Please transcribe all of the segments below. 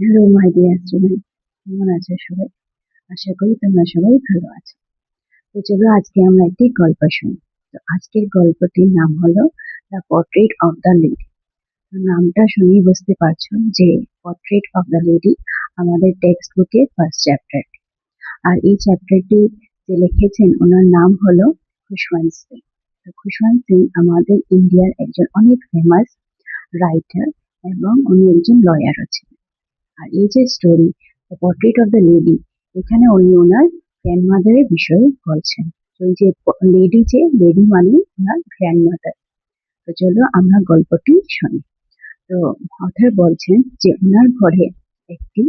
Hello my dear student, কেমন আছো সবাই? আশা করি তোমরা সবাই ভালো আছো। তো চলো আজকে আমরা একটি গল্প শুনি। তো আজকের গল্পটির নাম হলো the portrait of the lady. নামটা শুনেই বুঝতে পারছো যে পোর্ট্রেট অফ দ্য লেডি আমাদের টেক্সট বুকের ফার্স্ট চ্যাপ্টার। আর এই চ্যাপ্টারটি যে লিখেছেন ওনার নাম হলো খুশওয়ান্ত সিং। তো খুশওয়ান্ত সিং আমাদের ইন্ডিয়ার একজন অনেক ফেমাস রাইটার এবং উনি একজন লয়ারও ছিলেন। আর এই যে story the portrait of the lady, এখানে উনি ওনার গ্র্যান্ডমাদারের বিষয়ে বলছেন। তো এই যে লেডি মানে ওনার গ্র্যান্ডমাদার। তো চলো আমরা গল্পটি শুনি। তো অথর বলছেন যে ওনার ঘরে একটি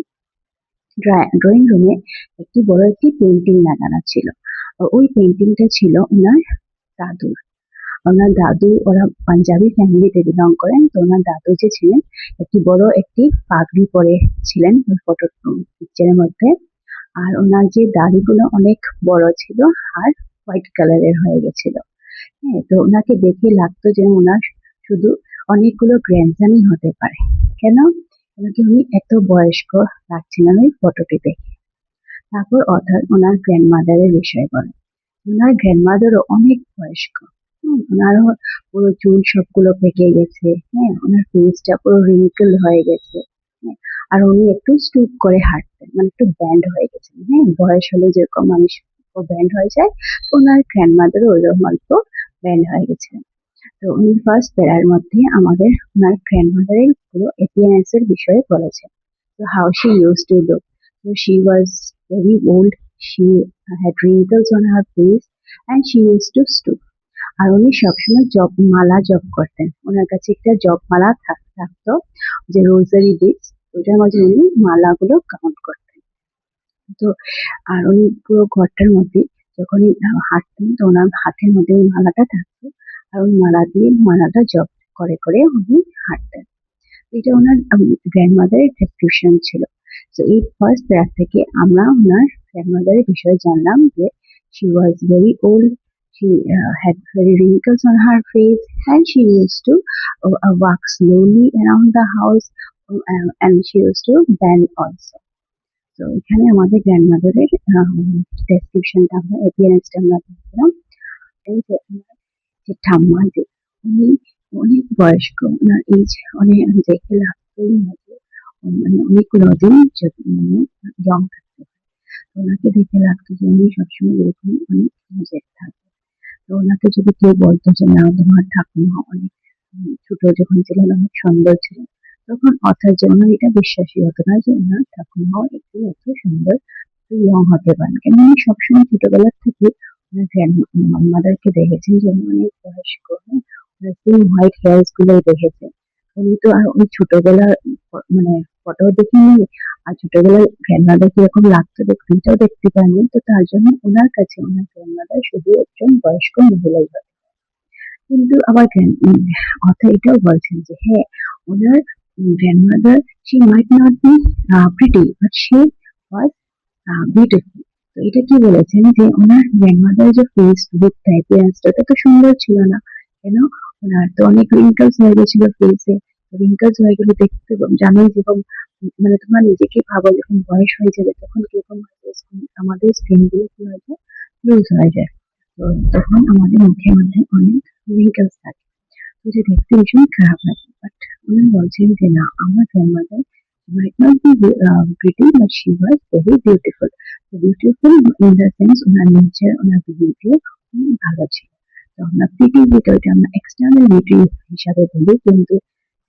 ড্রয়িং রুমে একটি পেন্টিং লাগানো ছিল। ওই পেন্টিংটা ছিল ওনার দাদুর। ওনার দাদু, ওরা পাঞ্জাবি ফ্যামিলিতে বিলং করেন। তো ওনার দাদু যে ছিলেন একটি পাগড়ি পরে ছিলেন ওই ফটো পিকচারের মধ্যে। আর ওনার যে দাড়িগুলো অনেক বড় ছিল আর হোয়াইট কালারের হয়ে গেছিল। হ্যাঁ, তো ওনাকে দেখে লাগতো যে ওনার শুধু অনেকগুলো গ্র্যান্ডসনই হতে পারে। কেন? ওনাকে উনি এত বয়স্ক লাগছিলেন ওই ফটোটি দেখে। তারপর অর্থাৎ ওনার গ্র্যান্ডমাদারের বিষয়ে বলেন। ওনার গ্র্যান্ডমাদারও অনেক বয়স্ক। ওনারও পুরো চুল সবগুলো পেকে গেছে। হ্যাঁ, ওনার ফেসটা পুরো রিঙ্কেল হয়ে গেছে। হ্যাঁ, আর উনি একটু স্টুপ করে হাঁটতেন, মানে একটু ব্যান্ড হয়ে গেছেন। হ্যাঁ, বয়স হলে যেরকম মানুষ ব্যান্ড হয়ে যায়, ওনার গ্র্যান্ডমাদারও ওইরকম অল্প ব্যান্ড হয়ে গেছিলেন। তো উনি ফার্স্ট প্যারার মধ্যে আমাদের ওনার গ্র্যান্ডমাদারের পুরো অ্যাপিয়ারেন্স এর বিষয়ে বলেছেন। So how she used to look. So she was very old. She had wrinkles on her face and she used to stoop. আর উনি সবসময় জপ করতেন। ওনার কাছে একটা জপ মালা থাকতো, যে রোজারি বিটস, ওটার মধ্যে উনি মালাগুলো কাউন্ট করতেন। তো আর উনি পুরো ঘরটার মধ্যে যখনই হাঁটতেন তো ওনার হাতের মধ্যে ওই মালাটা থাকতো। আর ওই মালাটা জপ করে করে উনি হাঁটতেন। এটা ওনার গ্র্যান্ডমাদারের ডেসক্রিপশন ছিল। তো এই ফার্স্ট প্যারা থেকে আমরা ওনার গ্র্যান্ডমাদারের বিষয়ে জানলাম যে she was very old, she had very wrinkles on her face and she used to walk slowly around the house, and she used to bend also. তো এখানে আমাদের গ্র্যান্ডমাদারের ডেসক্রিপশনটা আমরা অ্যাপিয়ারেন্সটা আমরা দেখলাম। এই যে ওনার যে ঠাম্মা, যে উনি অনেক বয়স্ক, ওনার এজ অনেক দেখে লাগতোই না যে মানে অনেকগুলো দিন মানে ইয়ং থাকতে পারে। তো ওনাকে দেখে লাগতো যে উনি সবসময় এরকম অনেক মজার থাকে। তো ওনাকে যদি কেউ বলতো যে না তোমার ঠাকুমা অনেক ছোট যখন ছিলেন অনেক সুন্দর ছিলেন, তখন অথার জন্য এটা বিশ্বাসই হতো না যে ওনার ঠাকুমাও একটু এত সুন্দর ইয়ং হতে পারেন। কেন উনি সবসময় ছোটবেলার থেকে ওনার গ্র্যান্ডমাদারকে দেখেছেন যে উনি অনেক বয়স্ক। ওনার সেম হোয়াইট হেয়ার্স গুলোই দেখেছেন। উনি তো আর ওই ছোটবেলার মানে ফটো দেখিনি, আর ছোটবেলার গ্র্যান্ডমাদার কিরকম লাগতো দেখতে এটাও দেখতে পাননি। তো তার জন্য ওনার কাছে ওনার গ্র্যান্ডমাদার শুধু একজন বয়স্ক মহিলাই হয়। কিন্তু আবার অথর এটাও বলছেন যে হ্যাঁ, ওনার grandmother she might not be pretty but she was beautiful. তো এটা কি বলেছেন যে ওনার গ্র্যান্ডমাদার যে ফেস লুকটা, অ্যাপিয়ারেন্সটা ওটা তো সুন্দর ছিল না। কেন? ওনার তো অনেক রিঙ্কেলস হয়ে গেছিল ফেসে। রিঙ্কেলস হয়ে গেলে দেখতে জানোই যেরকম, মানে তোমার নিজেকে ভাবো যখন বয়স হয়ে যাবে তখন কিরকম আমাদের স্কিন গুলো কি হয়ে যায়, লুজ হয়ে যায়। তো তখন আমাদের মুখের মধ্যে অনেক রিঙ্কেলস থাকে, যেটা দেখতে ভীষণ খারাপ লাগে। বাট উনি বলছেন যে না, আমার grandmother might not be pretty but she was very beautiful. So beautiful in the sense owner nature, owner behaviour অনেক ভালো ছিল। তো আমরা প্রিটি যেটা ওইটা আমরা এক্সটার্নাল বিউটি হিসাবে বলি, কিন্তু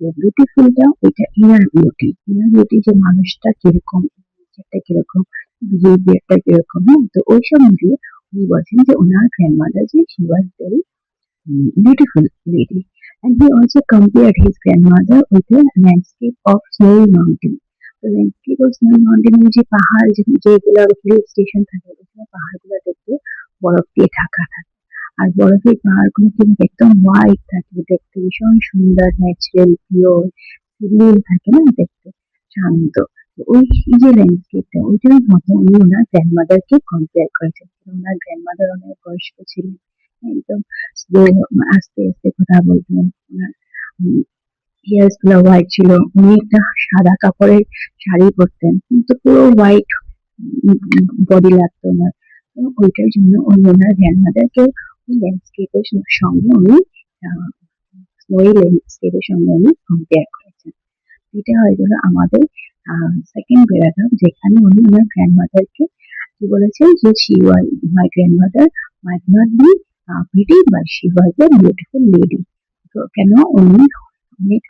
যে বিউটিফুলটা ওইটা ইনার বিউটি যে মানুষটা কিরকম, নেচারটা কিরকম, বিহেভিয়ারটা কিরকম। হ্যাঁ, তো ওইসব মিলিয়ে উনি বলছেন যে ওনার গ্র্যান্ডমাদার যে she was very beautiful lady. And he also compared his grandmother with a landscape of snowy mountain. তো ল্যান্ডস্কেপ অফ স্নোই মাউন্টেনের যে পাহাড়, যেগুলো হিল স্টেশন থাকে ওখানে পাহাড়গুলো দেখতে বরফ দিয়ে ঢাকা থাকে। আর বরফের পাহাড়গুলো কিন্তু একদম হোয়াইট থাকে, দেখতে ভীষণ সুন্দর, ন্যাচারাল, পিওর, সিরিয়াল থাকে না দেখতে, শান্ত। তো ওই যে ল্যান্ডস্কেপটা ওইটার মতো উনি ওনার গ্র্যান্ডমাদারকে কম্পেয়ার করেছেন। ওনার গ্র্যান্ডমাদার অনেক বয়স্ক ছিলেন, একদম স্লো, আস্তে আস্তে কথা বলতেন। ওনার হেয়ার্স গুলো হোয়াইট ছিল। উনি একটা সাদা কাপড়ের শাড়ি পরতেন, কিন্তু পুরো হোয়াইট বডি লাগতো ওনার। তো ওইটার জন্য উনি ওনার গ্র্যান্ডমাদারকে ওই ল্যান্ডস্কেপের সঙ্গে উনি স্নোই ল্যান্ডস্কেপের সঙ্গে উনি কম্পেয়ার করেছেন। এটা হয়ে গেল আমাদের সেকেন্ড প্যারাগ্রাফ, যেখানে উনি ওনার গ্র্যান্ডমাদারকে কি বলেছেন যে she was my grandmother might not be pretty but she was a beautiful lady. তো কেন উনি অনেক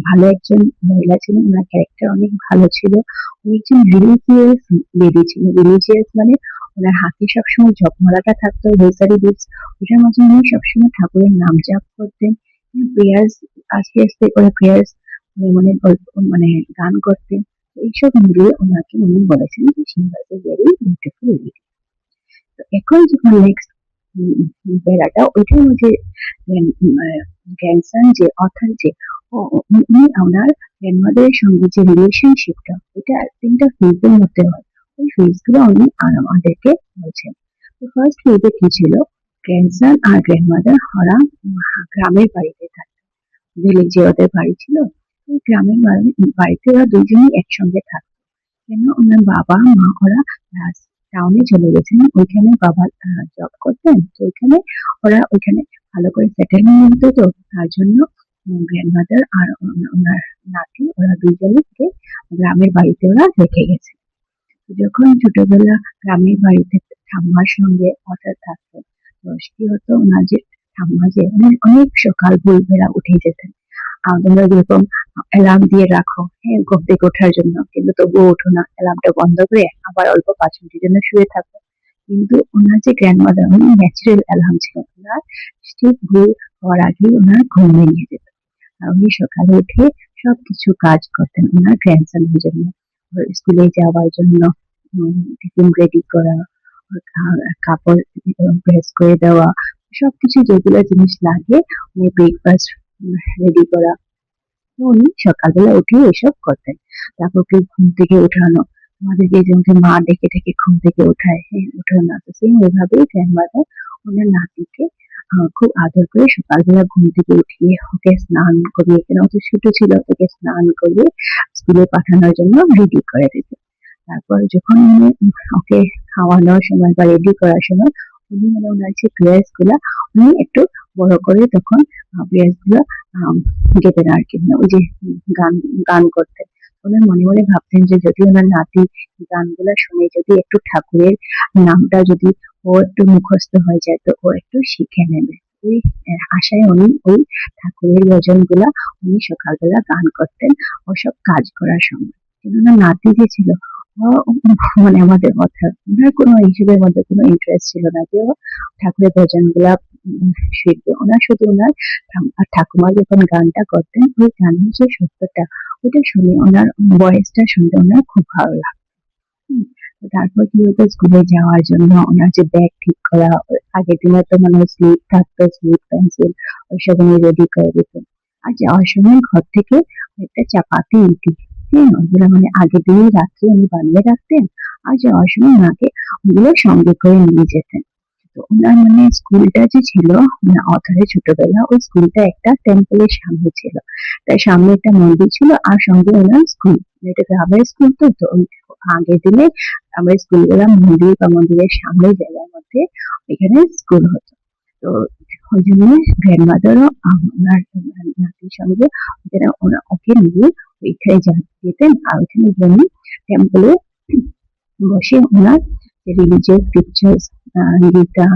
ভালো একজন মহিলা ছিলেন, ওনার ক্যারেক্টার অনেক ভালো ছিল, উনি একজন রিলিজিয়াস লেডি ছিলেন। রিলিজিয়াস মানে ওনার হাতে সবসময় জপমালাটা থাকতো, রোজারি বিটস, ওটার মাঝে উনি সবসময় ঠাকুরের নাম জাপ করতেন, প্রেয়ার্স আস্তে আস্তে করে প্রেয়ার্স মানে মানে গান করতেন। এইসব মিলিয়ে ওনাকে উনি বলেছেন যে she was a very beautiful lady. তো এখন যখন নেক্সট বেড়াটা ওইটার মধ্যে গ্র্যান্ডসন যে অথার যে উনি ওনার গ্র্যান্ডমাদারের সঙ্গে যে রিলেশনশিপটা, ওইটা তিনটা ফেজের মধ্যে হয়। ওই ফেজ গুলো উনি আমাদেরকে বলছেন। তো ফার্স্ট ফেজে কি ছিল, গ্র্যান্ডসন আর গ্র্যান্ডমাদার ওরা গ্রামের বাড়িতে থাকে, ভিলেজে ওদের বাড়ি ছিল। ওই গ্রামের বাড়িতে ওরা দুজনেই একসঙ্গে থাকতো। কেন ওনার বাবা মা ওরা টাউনে চলে গেছেন, ওইখানে বাবা জব করতেন, তো ওইখানে ওরা ওইখানে ভালো করে সেটেলমেন্ট হতো। তো তার জন্য গ্র্যান্ডমাদার আর ওনার নাতি ওরা দুজনকে গ্রামের বাড়িতে ওরা রেখে গেছে। যখন ছোটবেলা গ্রামের বাড়িতে ঠাম্মার সঙ্গে অর্থাৎ থাকতো, তো কি হতো ওনার যে ঠাম্মা যে অনেক সকাল ভোরবেলা উঠে যেতেন। তোমরা যেরকম অ্যালার্ম দিয়ে রাখো, হ্যাঁ, ঘুম থেকে ওঠার জন্য, কিন্তু তবুও ওঠো না, অ্যালার্মটা বন্ধ করে আবার অল্প 5 মিনিটের জন্য শুয়ে থাকো। কিন্তু ওনার যে গ্র্যান্ডমাদার, উনি ন্যাচারাল অ্যালার্ম ছিল, ওনার ঠিক ভোর হওয়ার আগেই ওনার ঘুম ভেঙে যেত। আর উনি সকালে উঠে সবকিছু কাজ করতেন ওনার গ্র্যান্ডসনের জন্য, স্কুলে যাওয়ার জন্য টিফিন রেডি করা, কাপড় প্রেস করে দেওয়া, সবকিছু যেগুলো জিনিস লাগে, উনি ব্রেকফাস্ট রেডি করা, উনি সকালবেলা উঠে এসব করতেন। তারপর ওকে ঘুম থেকে উঠানো, আমাদেরকে যেমন মা ডেকে ডেকে ঘুম থেকে ওঠায়, হ্যাঁ উঠো না, তো সেম ওইভাবেই গ্র্যান্ডমাদার ওনার নাতিকে খুব আদর করে সকালবেলা ঘুম থেকে উঠিয়ে ওকে স্নান করিয়ে, কেন ও তো ছোট ছিল, ওকে স্নান করিয়ে স্কুলে পাঠানোর জন্য রেডি করে দিত। তারপর যখন ওকে খাওয়ানোর সময় বা রেডি করার সময় উনি মানে ওনার যে প্রেয়ার্স গুলা উনি একটু বড় করে তখন প্রেয়ার্স গুলো গেতেন আর কি, মানে ওই যে গান গান করতেন। ওনার মনে মনে ভাবতেন যে যদি ওনার নাতি গানগুলা শুনে যদি একটু ঠাকুরের নামটা যদি ও একটু মুখস্থ হয়ে যায়, তো ও একটু শিখে নেবে। ওই আশায় উনি ওই ঠাকুরের ভজন গুলা উনি সকালবেলা গান করতেন ওসব কাজ করার সময়। কিন্তু ওনার নাতি যে ছিল, মানে আমাদের কথা ওনার কোনো এইসবের মধ্যে কোনো ইন্টারেস্ট ছিল না যে ও ঠাকুরের ভজন গুলা শিখবে। ওনার শুধু ওনার ঠাকুমা যখন গানটা করতেন, ওই গানের যে শব্দটা ওইটা শুনে ওনার ভয়েসটা শুনতে ওনার খুব ভালো লাগতো। তারপর কি হতো, স্কুলে যাওয়ার জন্য ওনার যে ব্যাগ ঠিক করা, আগের দিনে তো মানে স্লিপ থাকতো, স্লিপ পেন্সিল ওইসব উনি রেডি করে দিতেন। আর যাওয়ার সময় ঘর থেকে একটা চাপাতি রুটি, হ্যাঁ ওগুলো মানে আগের দিনই রাত্রে উনি বানিয়ে রাখতেন, আর যাওয়ার সময় ওনাকে ওগুলো সঙ্গে করে নিয়ে যেতেন। তো ওনার মানে স্কুলটা যে ছিল, মানে অথরের ছোটবেলা ওই স্কুলটা একটা টেম্পলের সামনে ছিল, তার সামনে একটা মন্দির ছিল আর সঙ্গে ওনার স্কুল, এটা গ্রামের স্কুল। তো তো আগের দিনে আমরা স্কুলগুলা মন্দির বা মন্দিরের সামনে জায়গার মধ্যে এখানে স্কুল হতো। তো ওই জন্য গ্র্যান্ডমাদারও ওনার নাতির সঙ্গে ওরা ওকে নিয়ে ওইখানে যেতেন, আর ওইখানে গিয়ে টেম্পলে বসে ওনার রিলিজিয়াস স্ক্রিপচার্স, গীতা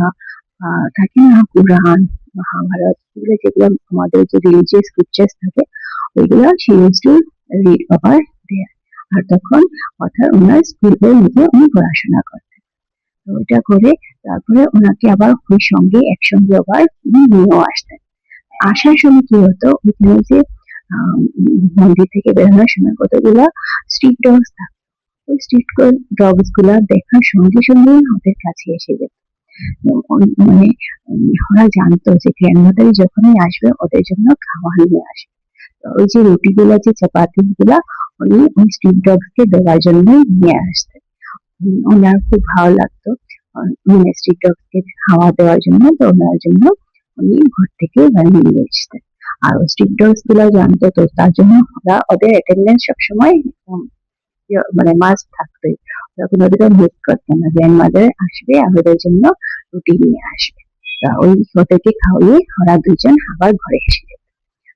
থাকে না, কুরআন, মহাভারত, এগুলো যেগুলো আমাদের যে রিলিজিয়াস স্ক্রিপচার্স থাকে ওইগুলো she use to read over there. আর তখন অর্থাৎ ওনার স্কুলের মধ্যে উনি পড়াশোনা করতেন। তো ওইটা করে তারপরে ওনাকে আবার ওই সঙ্গে একসঙ্গে আবার উনি নিয়েও আসতেন। আসার সময় কি হতো, ওইখানে যে মন্দির থেকে বেরোনোর সময় কতগুলা স্ট্রিট ডগস থাকতো, ওই স্ট্রিট ডগস গুলা দেখার সঙ্গে সঙ্গে ওদের কাছে এসে যেত। মানে ওরা জানতো যে গ্র্যান্ডমাদার যখনই আসবে ওদের জন্য খাবার নিয়ে আসবে। তো ওই যে রুটি গুলা, যে চাপাতি গুলা উনি ওই স্ট্রিট ডগস কে দেওয়ার জন্য নিয়ে আসতেন। ওনার খুব ভালো লাগতো মানে স্ট্রিট ডগস কে খাওয়া দেওয়ার জন্য, তো ওনার জন্য উনি ঘর থেকে বানিয়ে নিয়ে আসতেন। আর স্ট্রিট ডগস গুলো জানতো, তো তার জন্য ওরা ওদের অ্যাটেন্ডেন্স সবসময় মানে মাস্ট থাকতোই। ওরা কোনোদিনও মিস করতো না। গ্র্যান্ডমাদার আসবে আর ওদের জন্য রুটি নিয়ে আসবে। ওই ওদেরকে খাওয়িয়ে ওরা দুজন আবার ঘরে এসে যেত।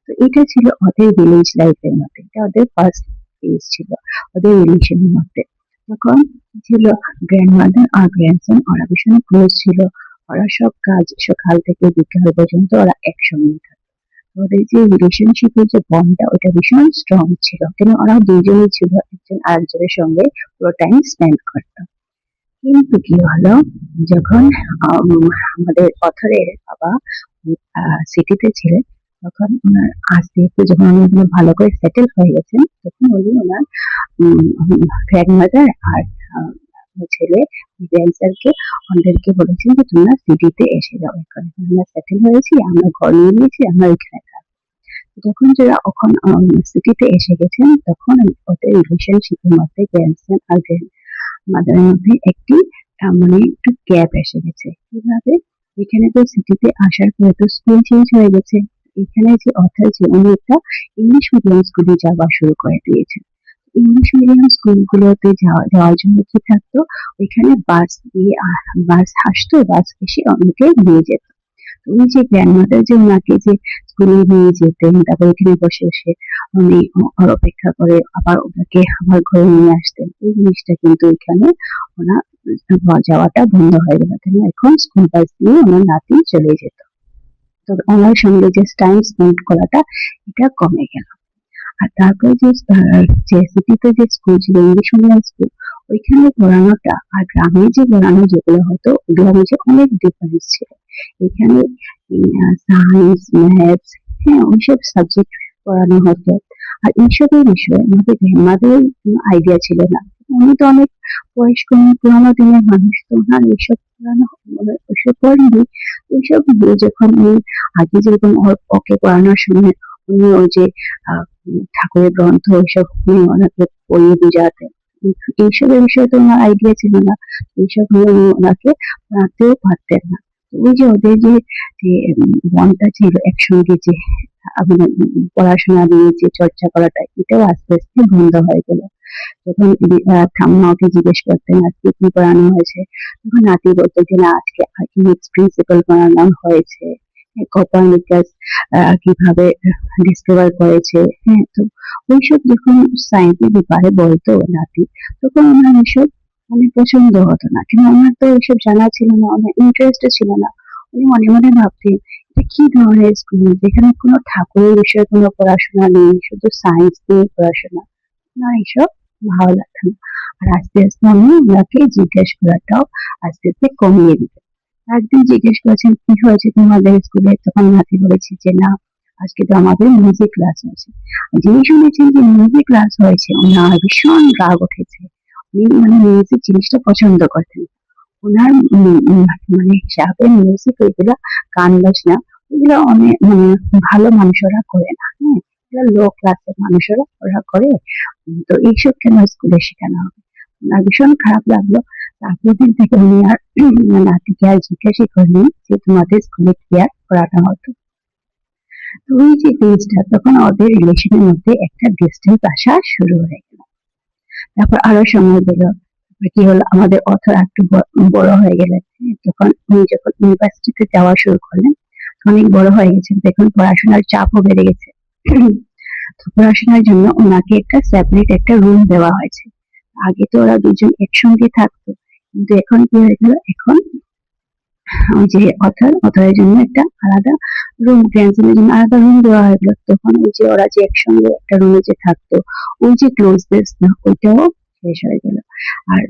তো এটা ছিল ওদের ভিলেজ লাইফের মধ্যে, এটা ওদের ফার্স্ট ফেজ ছিল ওদের রিলেশনের মধ্যে। তখন ছিল গ্র্যান্ডমাদার আর গ্র্যান্ডসন, ওরা ভীষণ ক্লোজ ছিল। ওরা সব কাজ সকাল থেকে বিকাল পর্যন্ত ওরা একসঙ্গে থাকতো। ওদের যে রিলেশনশিপের যে বন্ডটা ওটা ভীষণ স্ট্রং ছিল, কেন ওরা দুজনেই ছিল একজন আরেকজনের সঙ্গে পুরো টাইম স্পেন্ড করতো। কিন্তু কি হলো, যখন আমাদের অথরের বাবা সিটিতে ছিলেন, তখন ওনার আস্তে আস্তে যখন উনি ভালো করে সেটেল হয়ে গেছেন, তখন উনি ওনার গ্র্যান্ডমাদার আর ছেলে গ্র্যান্ডসারকে ওদেরকে বলেছেন যে তোমরা সিটিতে এসে যাও, এখানে আমরা সেটেল হয়েছি, আমরা ঘর নিয়ে নিয়েছি, আমরা এখানে থাকবো। যখন যারা ওখান সিটিতে এসে গেছেন, তখন ওদের রিলেশনশিপের মধ্যে গ্র্যান্ডসন আর মাদারের মধ্যে একটি মানে একটু গ্যাপ এসে গেছে। কিভাবে? এখানে তো সিটিতে আসার পরে তো স্কুল চেঞ্জ হয়ে গেছে। এখানে যে অথর যে উনি একটা ইংলিশ মিডিয়াম স্কুলে যাওয়া শুরু করে দিয়েছেন। ইংলিশ মিডিয়াম স্কুলগুলোতে যাওয়ার জন্য কি থাকতো, ওইখানে বাস দিয়ে বাস আসতো, বাস এসে অনেকে নিয়ে যেত। ওই যে গ্র্যান্ডমাদার যে ওনাকে যে স্কুলে নিয়ে যেতেন, তারপর এখানে বসে বসে উনি ওর অপেক্ষা করে আবার ওনাকে আবার ঘরে নিয়ে আসতেন, এই জিনিসটা কিন্তু এখানে ওনার যাওয়াটা বন্ধ হয়ে গেল। কেন? এখন স্কুল বাস দিয়ে ওনার নাতি চলে যেত। তো ওনার সঙ্গে যে টাইম স্পেন্ড করাটা এটা কমে গেল। আর তারপরে যে সিটিতে যে স্কুল ছিল ইংলিশ মিডিয়াম স্কুল, ওইখানে পড়ানোটা আর গ্রামে যে পড়ানো যেগুলো হতো ওগুলোর মধ্যে অনেক ডিফারেন্স ছিল। এখানে সায়েন্স, ম্যাথস, হ্যাঁ ওইসব সাবজেক্ট পড়ানো হতো। আর এইসবের বিষয়ে আমাদের গ্র্যান্ডমাদের কোনো আইডিয়া ছিল না। উনি তো অনেক বয়স্ক, পুরানো দিনের মানুষ, তো ওনার এইসব পড়ানো মানে ওইসব পড়েনি। ওইসব যখন উনি আগে যেরকম ওকে পড়ানোর সময় উনি ওই যে ঠাকুরের গ্রন্থ ওইসব উনি ওনাকে পড়িয়ে বুঝাতেন, এইসবের বিষয়ে তো ওনার আইডিয়া ছিল না। এইসব নিয়ে উনি ওনাকে পড়াতেও পারতেন না। ওই যে ওদের যে বনটা ছিল একসঙ্গে, যে মানে পড়াশোনা নিয়ে যে চর্চা করাটা, এটাও আস্তে আস্তে বন্ধ হয়ে গেল। যখন ঠাম্মা ওকে জিজ্ঞেস করতেন আজকে কি পড়ানো হয়েছে, তখন নাতি বলতো যে না আজকে আর্কিমিডিস প্রিন্সিপাল পড়ানো হয়েছে, কোপারনিকাস কিভাবে ডিসকভার করেছে। হ্যাঁ, তো ওইসব যখন সায়েন্সের ব্যাপারে বলতো নাতি, তখন ওনার এসব মানে পছন্দ হতো না। কিন্তু ওনার তো এসব জানা ছিল না, অনেক ইন্টারেস্ট ছিল না। উনি মনে মনে ভাবতেন এটা কি ধরনের স্কুল যেখানে কোনো ঠাকুরের বিষয়ে কোনো পড়াশোনা নেই, শুধু সায়েন্স নিয়ে পড়াশোনা। না, এসব ভালো লাগতো না। আর আস্তে আস্তে আমি ওনাকে জিজ্ঞেস করাটাও আস্তে আস্তে কমিয়ে দিতে। একদিন জিজ্ঞেস করেছেন কি হয়েছে তোমাদের স্কুলে, তখন নাতি বলেছে যে না আজকে তো আমাদের মিউজিক ক্লাস আছে। যেই শুনেছেন যে মিউজিক ক্লাস হয়েছে ওনার ভীষণ রাগ উঠেছে। উনি মানে মিউজিক জিনিসটা পছন্দ করতেন। ওনার মানে হিসাবে মিউজিক ওইগুলো গান বাজনা ওইগুলো অনেক মানে ভালো মানুষেরা করে না, হ্যাঁ এগুলো লো ক্লাসের মানুষেরা ওরা করে। তো এইসব কেন স্কুলে শেখানো হবে? ওনার ভীষণ খারাপ লাগলো। তারপর দিন থেকে উনি আর নাতিকে আর জিজ্ঞাসা করলেন যে তোমাদের স্কুলে কি আর পড়ানো হতো। তো ওই যে জিনিসটা তখন ওদের রিলেশনের মধ্যে একটা ডিস্টেন্স আসা শুরু হয়ে গেল। তারপর আরো সময় গেল, কি হলো আমাদের অথর একটু বড় হয়ে গেলেন। তখন উনি যখন ইউনিভার্সিটিতে যাওয়া শুরু করলেন, অনেক বড় হয়ে গেছেন, তখন পড়াশোনার চাপও বেড়ে গেছে। তো পড়াশোনার জন্য ওনাকে একটা সেপারেট একটা রুম দেওয়া হয়েছে। আগে তো ওরা দুজন একসঙ্গে থাকতো, কিন্তু এখন কি হয়ে গেল, এখন ওই যে অথরের জন্য একটা আলাদা রুম, গ্র্যান্ডসনের জন্য আলাদা রুম দেওয়া হয়ে গেল। তখন ওই যে ওরা যে একসঙ্গে একটা রুমে যে থাকতো, ওই যে ক্লোজনেস না ওইটাও শেষ হয়ে গেল। আর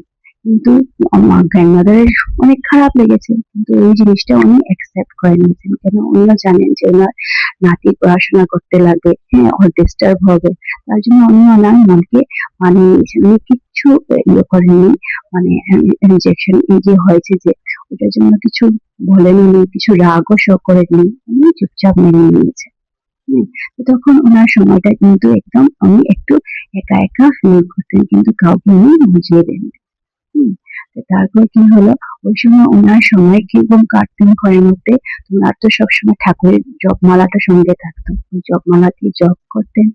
কিন্তু আমার গ্র্যান্ডমাদারের অনেক খারাপ লেগেছে, কিন্তু এই জিনিসটা উনি অ্যাকসেপ্ট করে নিয়েছেন। কেন? উনিও জানেন যে ওনার নাতি পড়াশোনা করতে লাগবে, হ্যাঁ ওর ডিস্টার্ব হবে, তার জন্য উনি ওনার মনকে মানিয়ে নিয়েছেন। উনি কিচ্ছু ইয়ে করেননি, মানে রিজেকশন এই যে হয়েছে যে ওটার জন্য কিছু বলেননি, কিছু রাগও শো করেননি, উনি চুপচাপ মেনে নিয়েছে। তখন ওনার সময়টা কিন্তু একদম উনি একটু একা একা ফিল করতেন, কিন্তু কাউকে উনি বুঝিয়ে দেননি। তারপর কি হলো, ওই সময় ওনার সময় কিরকম কাটতেন ঘরের মধ্যে, ওনার তো সবসময় ঠাকুরের জপমালাটা সঙ্গে থাকতো, ওই জপমালা দিয়ে জপ করতেন।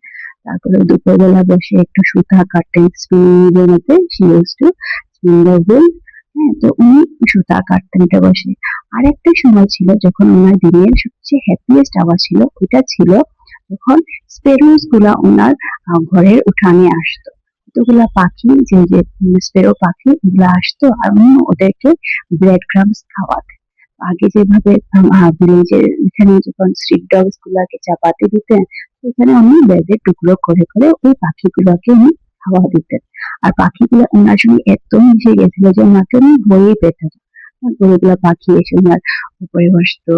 তারপরে দুপুরবেলা বসে একটু সুতা কাটতেন স্পিনিং এর মধ্যে, she used to spin the wheel। হ্যাঁ, তো উনি সুতা কাটতেন এটা বসে। আর একটা সময় ছিল যখন ওনার দিনের সবচেয়ে হ্যাপিয়েস্ট আওয়ার ছিল, ওইটা ছিল যখন স্পেরোস গুলা ওনার ঘরের উঠানে আসতো। কতগুলা পাখি, যে যে স্পেরো পাখি, ওগুলা আসতো আর উনি ওদেরকে ব্রেড ক্রাম্বস খাওয়াতেন। আগে যেভাবে ভিলেজের এখানে যখন স্ট্রিট ডগস গুলাকে চাপাতি দিতেন, এখানে উনি ব্রেডের টুকরো করে করে ওই পাখিগুলোকে উনি খাওয়া দিতেন। আর পাখিগুলো ওনার সঙ্গে এত মিশে গেছিল যে ওনাকে উনি ভয়ই পেতেন না। গরুগুলা পাখি এসে ওনার উপরে বসতো,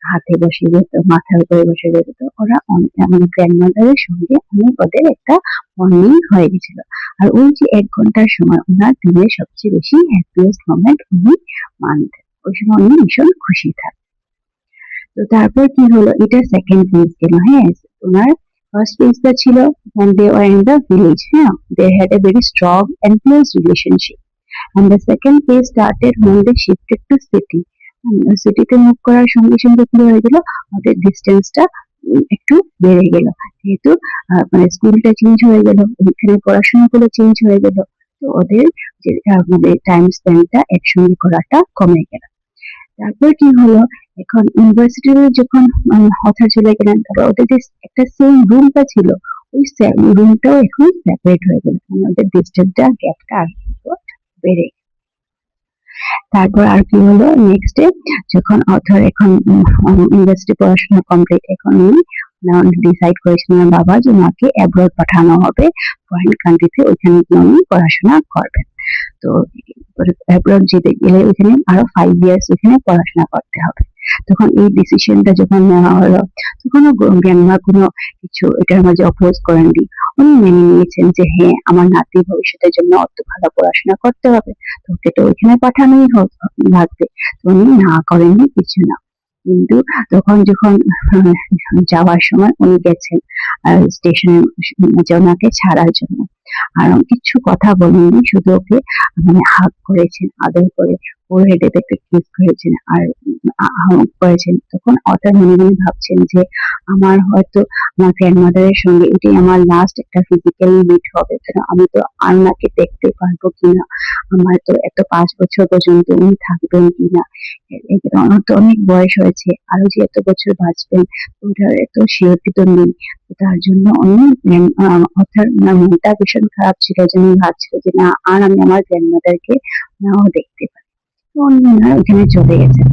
হাতে বসে যেত, মাথার উপরে বসে যেত। ওরা আমার গ্র্যান্ডমাদারের সঙ্গে অনেক ওদের একটা বন্ডিং হয়ে গেছিল। আর ওই যে 1 ঘন্টার সময় ওনার দিনের সবচেয়ে বেশি হ্যাপিয়েস্ট মোমেন্ট উনি মানতেন, ওই সময় উনি ভীষণ খুশি থাকতেন। তো তারপর কি হলো, এটা সেকেন্ড ফেজ গেল। হ্যাঁ, ওনার ফার্স্ট ফেজটা ছিল when they were in the village, হ্যাঁ, they had a very strong and close relationship, and the second phase started when they shifted to city। সিটিতে মুভ করার সঙ্গে সঙ্গে কি হয়ে গেল, ওদের ডিস্টেন্সটা একটু বেড়ে গেল, যেহেতু মানে স্কুলটা চেঞ্জ হয়ে গেল, এখানে পড়াশোনাগুলো চেঞ্জ হয়ে গেল, তো ওদের যে মানে টাইম স্পেন্ডটা একসঙ্গে করাটা কমে গেল। তারপর কি হলো, এখন ইউনিভার্সিটিতে যখন হঠাৎ চলে গেলেন, তারপর ওদের যে একটা সেম রুমটা ছিল, ওই সেম রুমটাও এখন সেপারেট হয়ে গেল, মানে ওদের ডিস্টেন্সটা, গ্যাপটা বেড়ে। তারপর আর কি হলো, নেক্সট ডে যখন অথর এখন ইউনিভার্সিটি পড়াশোনা কমপ্লিট, এখন উনি ডিসাইড করেছেন আমার বাবা যে ওনাকে অ্যাব্রড পাঠানো হবে, ফরেন কান্ট্রিতে, ওইখানে গিয়ে উনি পড়াশোনা করবেন। তো অ্যাব্রড যেতে গেলে ওইখানে আরো 5 ইয়ার্স ওইখানে পড়াশোনা করতে হবে। তখন এই ডিসিশনটা যখন নেওয়া হলো, তখন গ্র্যান্ডমা কোনো কিছু এটার মাঝে অপোজ করেননি, উনি মেনে নিয়েছেন যে হ্যাঁ, আমার নাতি ভবিষ্যতের জন্য অত ভালো পড়াশোনা করতে হবে, তোকে তো ওইখানে পাঠানোই লাগবে। তো উনি না করেননি, কিছু না। কিন্তু তখন যখন যাওয়ার সময় উনি গেছেন স্টেশনে ওনাকে ছাড়ার জন্য, আর কিছু কথা বলেননি, শুধু ওকে মানে হাগ করেছেন, আদর করে ওর হেডে একটা কিস করেছেন আর করেছেন। তখন অতার মনে মনে ভাবছেন যে আমার হয়তো আমার গ্র্যান্ডমাদারের সঙ্গে এটাই আমার লাস্ট একটা ফিজিক্যাল মিট হবে, কারণ আমি তো আর ওনাকে দেখতে পারবো কিনা, আমার তো এত 5 বছর পর্যন্ত উনি থাকবেন কিনা, ওনার তো অনেক বয়স হয়েছে, আরো যে এত বছর বাঁচবেন ওটার এত শিওরিটি তো নেই। তার জন্য উনি অর্থাৎ ওনার মনটা ভীষণ খারাপ ছিল, যে উনি ভাবছিল যে না, আর আমি আমার গ্র্যান্ডমাদারকে নাও দেখতে পাই। তো উনি ওনার ওখানে চলে গেছেন,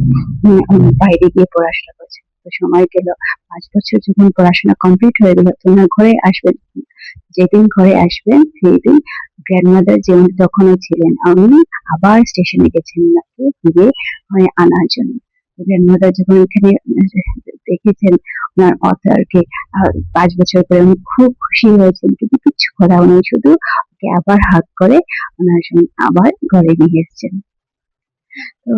বাইরে গিয়ে পড়াশোনা করছেন। তো সময় গেল, 5 বছর যখন পড়াশোনা কমপ্লিট হয়ে গেল, তো ওনার ঘরে আসবেন, যেদিন ঘরে আসবেন সেই দিন গ্র্যান্ডমাদার যে তখনও ছিলেন, উনি আবার স্টেশনে গেছেন ওনাকে ফিরে আনার জন্য। গ্র্যান্ডমাদার যখন এখানে দেখেছেন ওনার অথারকে 5 বছর পরে, উনি খুব খুশি হয়েছেন, কিন্তু কিছু করা উনি শুধু ওকে আবার হাত করে ওনার সঙ্গে আবার ঘরে নিয়ে এসেছেন। তো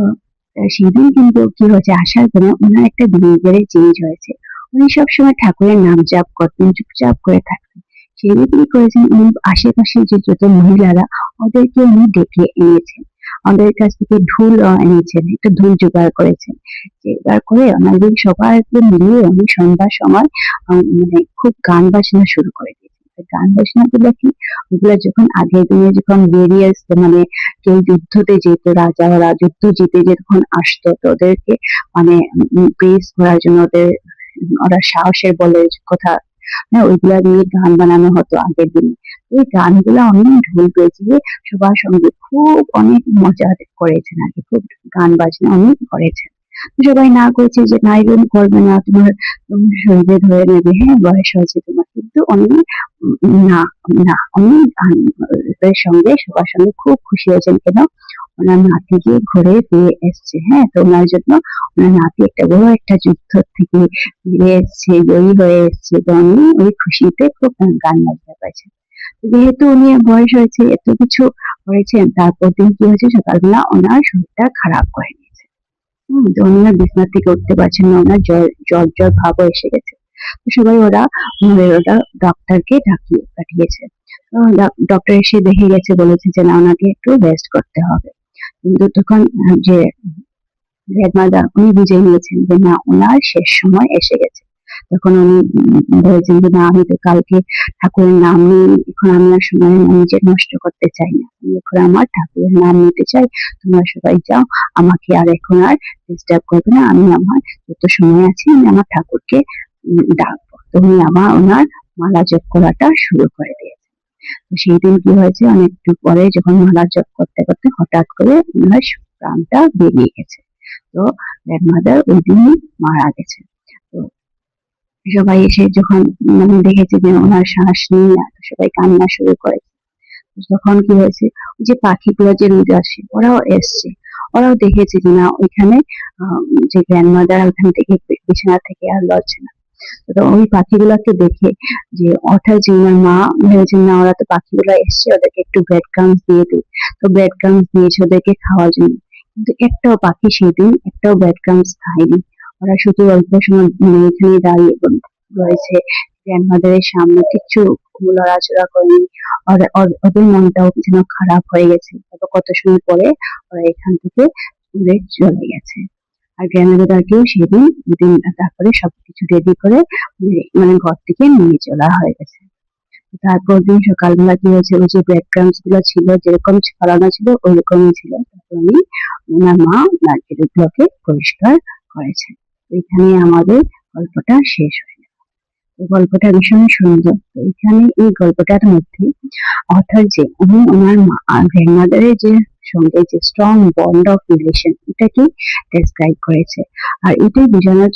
সেদিন কিন্তু কি হয়েছে, আসার পরে ওনার একটা বিহেভিয়ারে চেঞ্জ হয়েছে। উনি সবসময় ঠাকুরের নাম জাপ করতেন, চুপচাপ করে থাকতেন। সেদিন কি করেছেন, উনি আশেপাশে যে যত মহিলারা, ওদেরকে উনি ডেকে এনেছেন, ওদের কাছ থেকে ঢোল এনেছেন, একটা ঢোল জোগাড় করেছেন। জোগাড় করে ওনাদের সবাইকে মিলিয়ে উনি সন্ধ্যার সময় মানে খুব গান বাজনা শুরু করে দিয়েছেন। গান বাজনা গুলো কি, ওগুলো যখন আগের দিনে যখন বেরিয়ে আসতো, মানে কেউ যুদ্ধতে যেত, রাজারা যুদ্ধ জিতে যখন আসতো, তো ওদেরকে মানে প্রেস করার জন্য, ওরা সাহসের বলে কথা, হ্যাঁ, ওইগুলা নিয়ে গান বানানো হতো আগের দিনে। ওই গানগুলা অনেক ঢোল পেয়েছে, সবার সঙ্গে খুব অনেক মজা করেছেন, আগে খুব গান বাজনা অনেক করেছেন। সবাই না করেছে যে না, এরকম করবে না, তোমার শরীরে ধরে নেবে, হ্যাঁ, বয়স হয়েছে তোমার, কিন্তু উনি না, না, উনি সঙ্গে সবার সঙ্গে খুব খুশি হয়েছেন। কেন, ওনার নাতি যে ঘুরে ফিরে এসছে, হ্যাঁ, তো ওনার জন্য ওনার নাতি একটা বড় একটা যুদ্ধ থেকে ফিরে এসছে, জয়ী হয়ে এসছে, তো উনি ওই খুশিতে খুব গান বাজনা পাইছেন। যেহেতু উনি বয়স হয়েছে, এত কিছু করেছেন, তারপর দিন কি হয়েছে, সকালবেলা ওনার শরীরটা খারাপ করে নিয়েছে। তো উনি আর বিছানা থেকে উঠতে পারছেন না, ওনার জ্বর জ্বর ভাবও এসে গেছে। তো সবাই ওরা ডক্টরকে পাঠিয়েছে। ডক্টর এসে দেখে গেছে, বলেছে যে না, ওনাকে একটু রেস্ট করতে হবে। কিন্তু তখন যে গ্র্যান্ডমাদার উনি বুঝে নিয়েছেন যে না, ওনার শেষ সময় এসে গেছে। তখন উনি বলেছেন যে না, আমি তো কালকে ঠাকুরের নাম নিই, এখন আমি আর সময় নিজের নষ্ট করতে চাই না, আমি এখন আমার ঠাকুরের নাম নিতে চাই, তোমরা সবাই যাও, আমাকে আর এখন আর ডিস্টার্ব করবে না, আমি আমার যত সময় আছে আমি আমার ঠাকুরকে ডাকবো। তো উনি আবার ওনার মালা জপ করাটা শুরু করে দিয়েছে। তো সেই দিন কি হয়েছে, অনেকটু পরে যখন মালা জপ করতে করতে হঠাৎ করে ওনার প্রাণটা বেরিয়ে গেছে। তো গ্র্যান্ডমাদার ওই দিনই মারা গেছে। তো সবাই এসে যখন দেখেছে যে ওনার শ্বাস নেই না, সবাই কান্না শুরু করেছে। তখন কি হয়েছে, ওই যে পাখিগুলো যে রোজ আসে ওরাও এসছে, ওরাও দেখেছে যে না, ওইখানে যে গ্র্যান্ডমাদার ওখান থেকে বিছানা থেকে আর লড়ছে না। তো ওই পাখিগুলোকে দেখে যে অর্থাৎ যে ওনার মা ভেবেছেন না, ওরা তো পাখিগুলো এসছে, ওদেরকে একটু ব্রেড ক্রাম্স দিয়ে দিই। তো ব্রেড ক্রাম্স দিয়েছে ওদেরকে খাওয়ার জন্য, কিন্তু একটাও পাখি সেদিন একটাও ব্রেড ক্রাম্স খায়নি। ওরা শুধু অল্প সময় এখানে দাঁড়িয়ে রয়েছে, গ্র্যান্ডমাদারের সামনে কিচ্ছু লড়াচড়া করেনি। ওদের মনটাও যেন খারাপ হয়ে গেছে। তারপর কত সময় পরে ওরা এখান থেকে উড়ে চলে গেছে। আর গ্র্যান্ডমাদারকেও সেদিন তারপরে সবকিছু রেডি করে ঘর থেকে নিয়ে চলা হয়ে গেছে। তারপর দিন সকালবেলা কি হয়েছে, ওই যে ব্রেড ক্রাম্স গুলো ছিল যেরকম ছড়ানো ছিল ওইরকমই ছিল। তারপর ওনার মা ওনার গুলোকে পরিষ্কার করেছে। এখানে আমাদের গল্পটা শেষ হয়। গল্পটা ভীষণ সুন্দর। তো এখানে এই গল্পটার মধ্যে অথর যে উনি ওনার মা আর গ্র্যান্ডমাদারের যে সঙ্গে যে স্ট্রং বন্ড অফ রিলেশন, এটাকে ডেসক্রাইব করেছে। আর এটাই বোঝানোর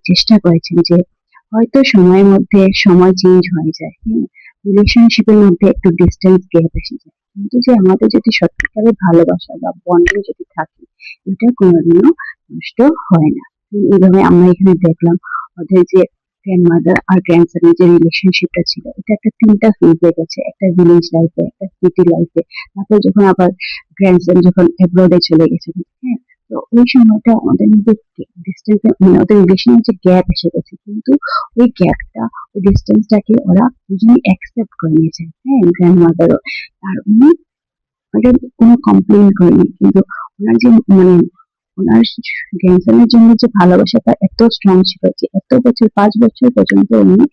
চেষ্টা করেছেন যে হয়তো সময়ের মধ্যে সময় চেঞ্জ হয়ে যায়, রিলেশনশিপের মধ্যে একটু ডিস্টেন্স গ্যাপ এসে যায়, কিন্তু যে আমাদের যদি সত্যিকারের ভালোবাসা বা বন্ডিং যদি থাকে, এটা কোনোদিনও নষ্ট হয় না। এইভাবে আমরা এখানে দেখলাম ওদের যে গ্র্যান্ডমাদার আর গ্র্যান্ডসনের যে রিলেশনশিপটা ছিল, এটা একটা তিনটা ফেজে গেছে, একটা ভিলেজ লাইফে, একটা সিটি লাইফে, তারপর যখন আবার গ্র্যান্ডসন যখন অ্যাব্রোডে চলে গেছে, হ্যাঁ। তো ওই সময়টা আমাদের মধ্যে ডিস্টেন্স ওদের রিলেশনের যে গ্যাপ এসে গেছে, কিন্তু ওই গ্যাপটা ওই ডিস্টেন্সটাকে ওরা দুজনেই অ্যাকসেপ্ট করে নিয়েছে, হ্যাঁ, গ্র্যান্ডমাদারও। আর উনি কোনো কমপ্লেন করেনি, কিন্তু ওনার যে ওনার গ্র্যান্ডসনের জন্য যে ভালোবাসাটা এত স্ট্রং ছিল যে এত বছর 5 বছর পর্যন্ত উনি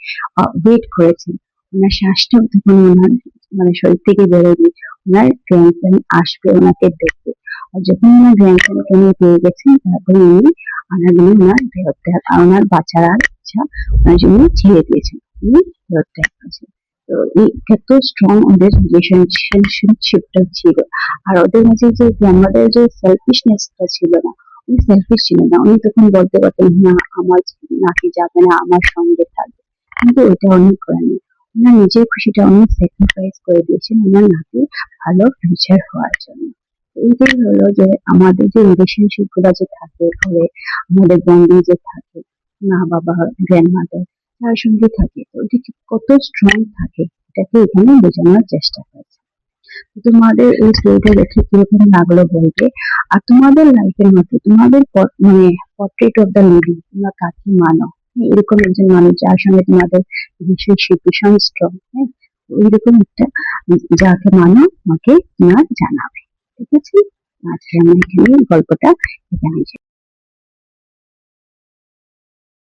ওয়েট করেছেন। ওনার শ্বাসটাও তখন ওনার শরীর থেকে বেরোয়নি, ওনার গ্র্যান্ডসন আসবে ওনাকে দেখতে। আর যখন ওনার গ্র্যান্ডসনকে নিয়ে পেয়ে গেছেন, তারপরে উনি ওনার দেহত্যাগ আর ওনার বাঁচার আর ইচ্ছা ওনার জন্য ছেড়ে দিয়েছেন, উনি দেহত্যাগ করেছেন। তো এই এত স্ট্রং ওদের রিলেশনশিপটা ছিল। আর ওদের মাঝে যে আমাদের যে সেলফিশনেসটা ছিল না, উনি সেলফিশ ছিল না, উনি তখন বলতে পারতেন না আমার নাকি যাবে না, আমার সঙ্গে থাকবে, কিন্তু এটা উনি করেননি। ওনার নিজের খুশিটা উনি স্যাক্রিফাইস করে দিয়েছেন ওনার নাতি ভালো ফিউচার হওয়ার জন্য। এইটাই হলো যে আমাদের যে রিলেশনশিপ গুলা যে থাকে ঘরে, আমাদের বন্ডিং যে থাকে, মা বাবা গ্র্যান্ডমাদার তার সঙ্গে থাকে, তো এটা কত স্ট্রং থাকে, এটাকে এখানে বোঝানোর চেষ্টা করেছে। তোমাদের এই স্টোরিটা দেখে কিরকম লাগলো বলবে। আর তোমাদের লাইফের মধ্যে তোমাদের পোর্ট্রেট অফ দ্য লেডি, তোমরা কাকে মানো, এরকম একজন মানুষ যার সঙ্গে তোমাদের রিলেশনশিপ ভীষণ স্ট্রং, হ্যাঁ, ওইরকম একটা যাকে মানো আমাকে তোমার জানাবে। ঠিক আছে, আজকে আমরা এখানে গল্পটা এখানে